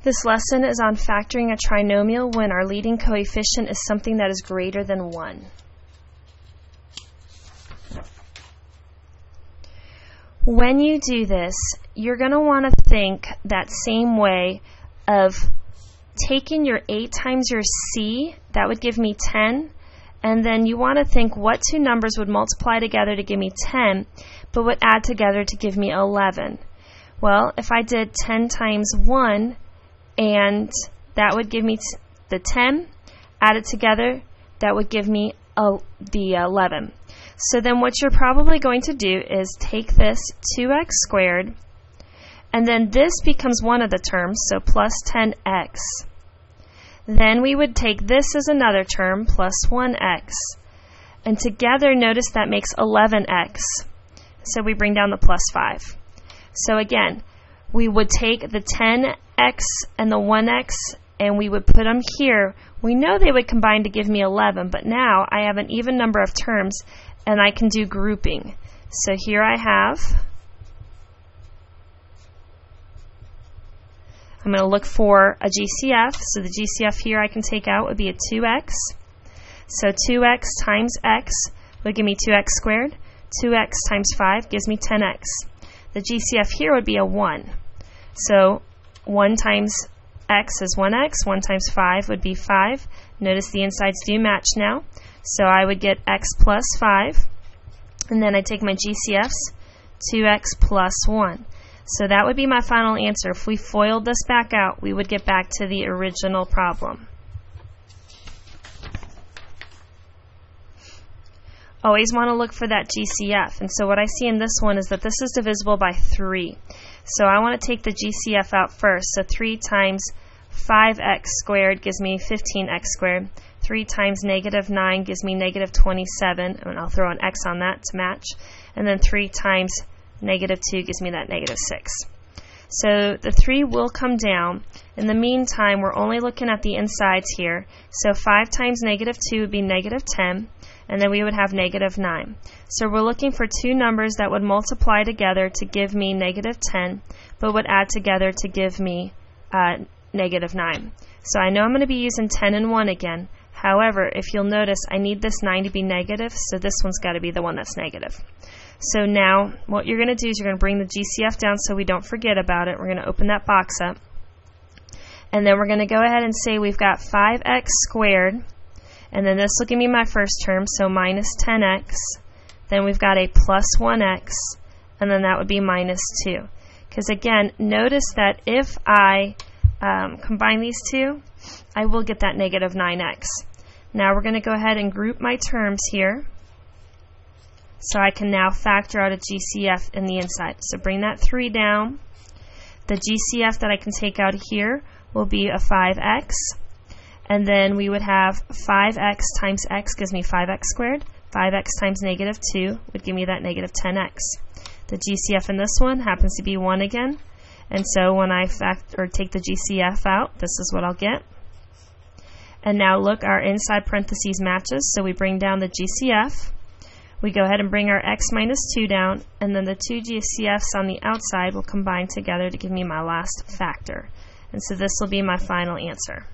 This lesson is on factoring a trinomial when our leading coefficient is something that is greater than 1. When you do this, you're going to want to think that same way of taking your 8 times your c, that would give me 10, and then you want to think what two numbers would multiply together to give me 10, but would add together to give me 11. Well, if I did 10 times 1, and that would give me the 10, added together, that would give me the 11. So then what you're probably going to do is take this 2x squared, and then this becomes one of the terms, so plus 10x. Then we would take this as another term, plus 1x. And together, notice that makes 11x. So we bring down the plus 5. So again, we would take the 10x and the 1x, and we would put them here. We know they would combine to give me 11, but now I have an even number of terms, and I can do grouping. So here I have, I'm going to look for a GCF. So the GCF here I can take out would be a 2x. So 2x times x would give me 2x squared. 2x times 5 gives me 10x. The GCF here would be a 1. So 1 times x is 1x. 1 times 5 would be 5. Notice the insides do match now. So I would get x plus 5. And then I take my GCFs, 2x plus 1. So that would be my final answer. If we FOILed this back out, we would get back to the original problem. Always want to look for that GCF. And so what I see in this one is that this is divisible by 3. So I want to take the GCF out first. So 3 times 5x squared gives me 15x squared. 3 times negative 9 gives me negative 27. And I'll throw an x on that to match. And then 3 times negative 2 gives me that negative 6. So the 3 will come down. In the meantime, we're only looking at the insides here. So 5 times negative 2 would be negative 10. And then we would have negative 9. So we're looking for two numbers that would multiply together to give me negative 10, but would add together to give me negative 9. So I know I'm going to be using 10 and 1 again. However, if you'll notice, I need this 9 to be negative, so this one's got to be the one that's negative. So now what you're going to do is you're going to bring the GCF down so we don't forget about it. We're going to open that box up. And then we're going to go ahead and say we've got 5x squared. And then this will give me my first term, so minus 10x. Then we've got a plus 1x, and then that would be minus 2. Because again, notice that if I combine these two, I will get that negative 9x. Now we're going to go ahead and group my terms here. So I can now factor out a GCF in the inside. So bring that 3 down. The GCF that I can take out here will be a 5x. And then we would have 5x times x gives me 5x squared. 5x times negative 2 would give me that negative 10x. The GCF in this one happens to be 1 again. And so when I take the GCF out, this is what I'll get. And now look, our inside parentheses matches, so we bring down the GCF. We go ahead and bring our x minus 2 down, and then the two GCFs on the outside will combine together to give me my last factor. And so this will be my final answer.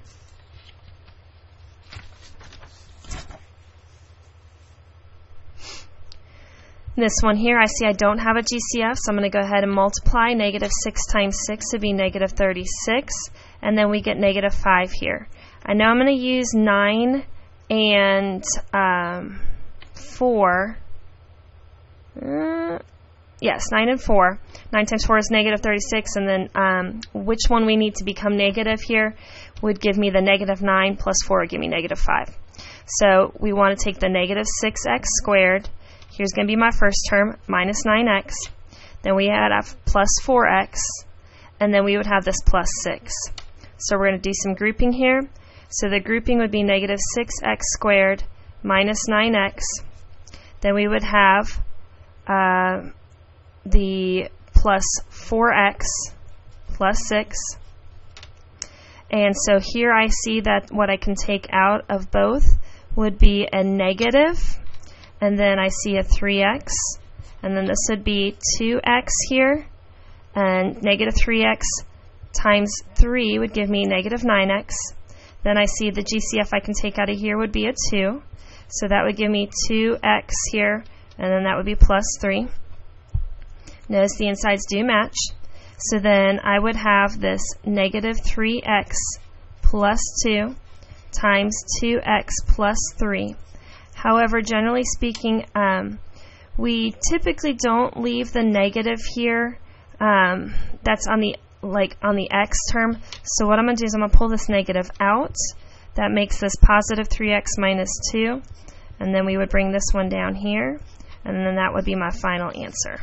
This one here, I see I don't have a GCF, so I'm going to go ahead and multiply. Negative 6 times 6 would be negative 36, and then we get negative 5 here. I know I'm going to use 9 and 4. Yes, 9 and 4. 9 times 4 is negative 36, and then which one we need to become negative here would give me the negative 9 plus 4 would give me negative 5. So we want to take the negative 6x squared. Here's going to be my first term, minus 9x. Then we add up plus 4x, and then we would have this plus 6. So we're going to do some grouping here. So the grouping would be negative 6x squared minus 9x. Then we would have the plus 4x plus 6. And so here I see that what I can take out of both would be a negative. And then I see a 3x, and then this would be 2x here, and negative 3x times 3 would give me negative 9x. Then I see the GCF I can take out of here would be a 2. So that would give me 2x here, and then that would be plus 3. Notice the insides do match. So then I would have this negative 3x plus 2 times 2x plus 3. However, generally speaking, we typically don't leave the negative here. That's on the x term. So what I'm going to do is I'm going to pull this negative out. That makes this positive 3x minus 2. And then we would bring this one down here. And then that would be my final answer.